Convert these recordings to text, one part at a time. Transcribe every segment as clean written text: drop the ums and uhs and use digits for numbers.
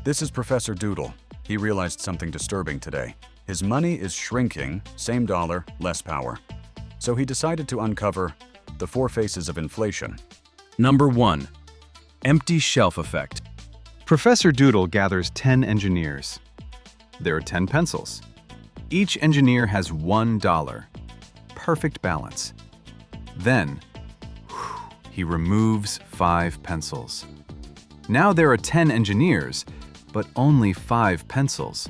This is Professor Doodle. He realized something disturbing today. His money is shrinking, same dollar, less power. So he decided to uncover the 4 faces of inflation. Number 1. Empty shelf effect. Professor Doodle gathers 10 engineers. There are 10 pencils. Each engineer has $1. Perfect balance. Then, he removes 5 pencils. Now there are 10 engineers, but only 5 pencils.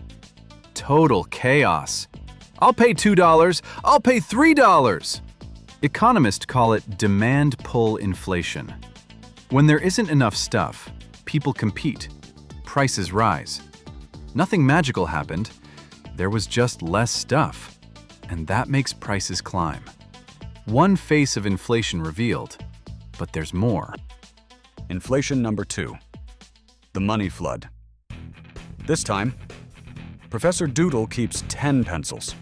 Total chaos. I'll pay $2. I'll pay $3. Economists call it demand pull inflation. When there isn't enough stuff, people compete. Prices rise. Nothing magical happened. There was just less stuff, and that makes prices climb. One face of inflation revealed, but there's more. Inflation number 2. The money flood. This time, Professor Doodle keeps 10 pencils,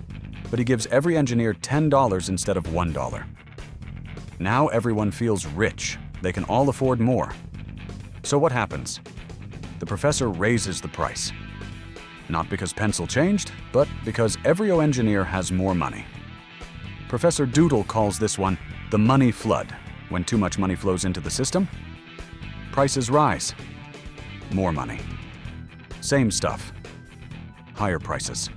but he gives every engineer $10 instead of $1. Now everyone feels rich. They can all afford more. So what happens? The professor raises the price. Not because pencil changed, but because every engineer has more money. Professor Doodle calls this one the money flood. When too much money flows into the system, prices rise. More money. Same stuff. Higher prices.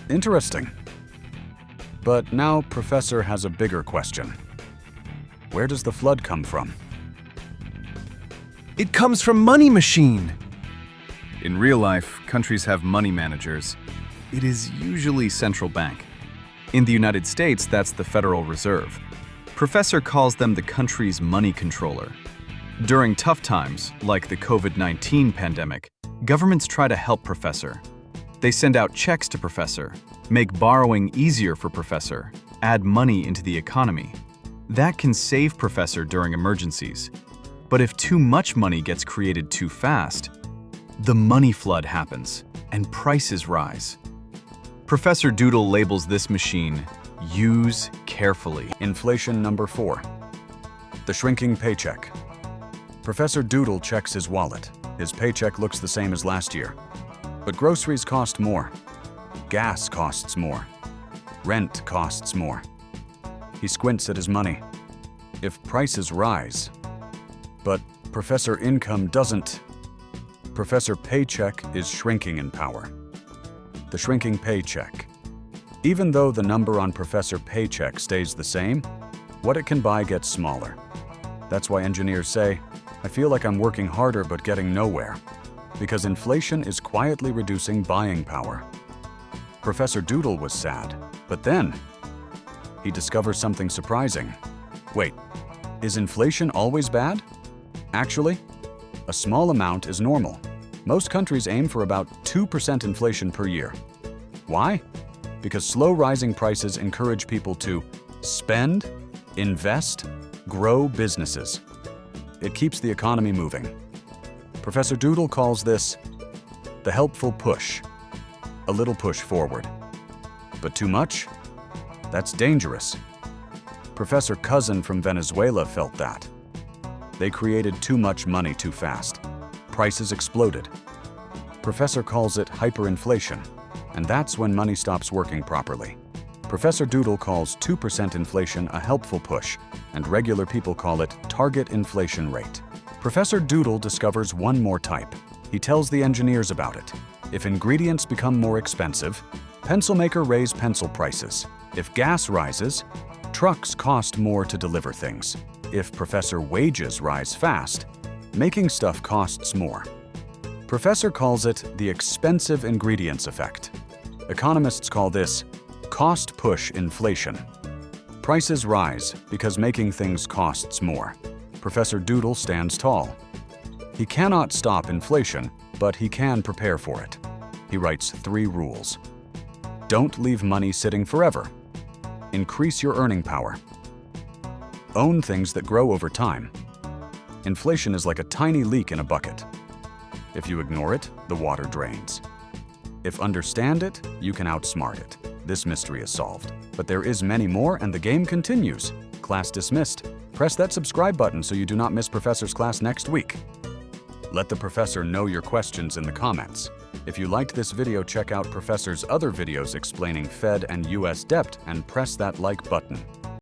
Interesting. But now Professor has a bigger question. Where does the flood come from? It comes from money machine. In real life, countries have money managers. It is usually central bank. In the United States, that's the Federal Reserve. Professor calls them the country's money controller. During tough times, like the COVID-19 pandemic, governments try to help Professor. They send out checks to Professor, make borrowing easier for Professor, add money into the economy. That can save Professor during emergencies. But if too much money gets created too fast, the money flood happens and prices rise. Professor Doodle labels this machine, "Use carefully." Inflation number 4. The shrinking paycheck. Professor Doodle checks his wallet. His paycheck looks the same as last year. But groceries cost more. Gas costs more. Rent costs more. He squints at his money. If prices rise, but Professor Income doesn't, Professor Paycheck is shrinking in power. The shrinking paycheck. Even though the number on Professor Paycheck stays the same, what it can buy gets smaller. That's why engineers say, "I feel like I'm working harder but getting nowhere," because inflation is quietly reducing buying power. Professor Doodle was sad, but then he discovers something surprising. Wait, is inflation always bad? Actually, a small amount is normal. Most countries aim for about 2% inflation per year. Why? Because slow rising prices encourage people to spend, invest, grow businesses. It keeps the economy moving. Professor Doodle calls this the helpful push. A little push forward. But too much? That's dangerous. Professor Cousin from Venezuela felt that. They created too much money too fast. Prices exploded. Professor calls it hyperinflation, and that's when money stops working properly. Professor Doodle calls 2% inflation a helpful push, and regular people call it target inflation rate. Professor Doodle discovers one more type. He tells the engineers about it. If ingredients become more expensive, pencil maker raise pencil prices. If gas rises, trucks cost more to deliver things. If Professor wages rise fast, making stuff costs more. Professor calls it the expensive ingredients effect. Economists call this cost push inflation. Prices rise because making things costs more. Professor Doodle stands tall. He cannot stop inflation, but he can prepare for it. He writes 3 rules. Don't leave money sitting forever. Increase your earning power. Own things that grow over time. Inflation is like a tiny leak in a bucket. If you ignore it, the water drains. If understand it, you can outsmart it. This mystery is solved. But there is many more, and the game continues. Class dismissed. Press that subscribe button so you do not miss Professor's class next week. Let the professor know your questions in the comments. If you liked this video, check out Professor's other videos explaining Fed and US debt and press that like button.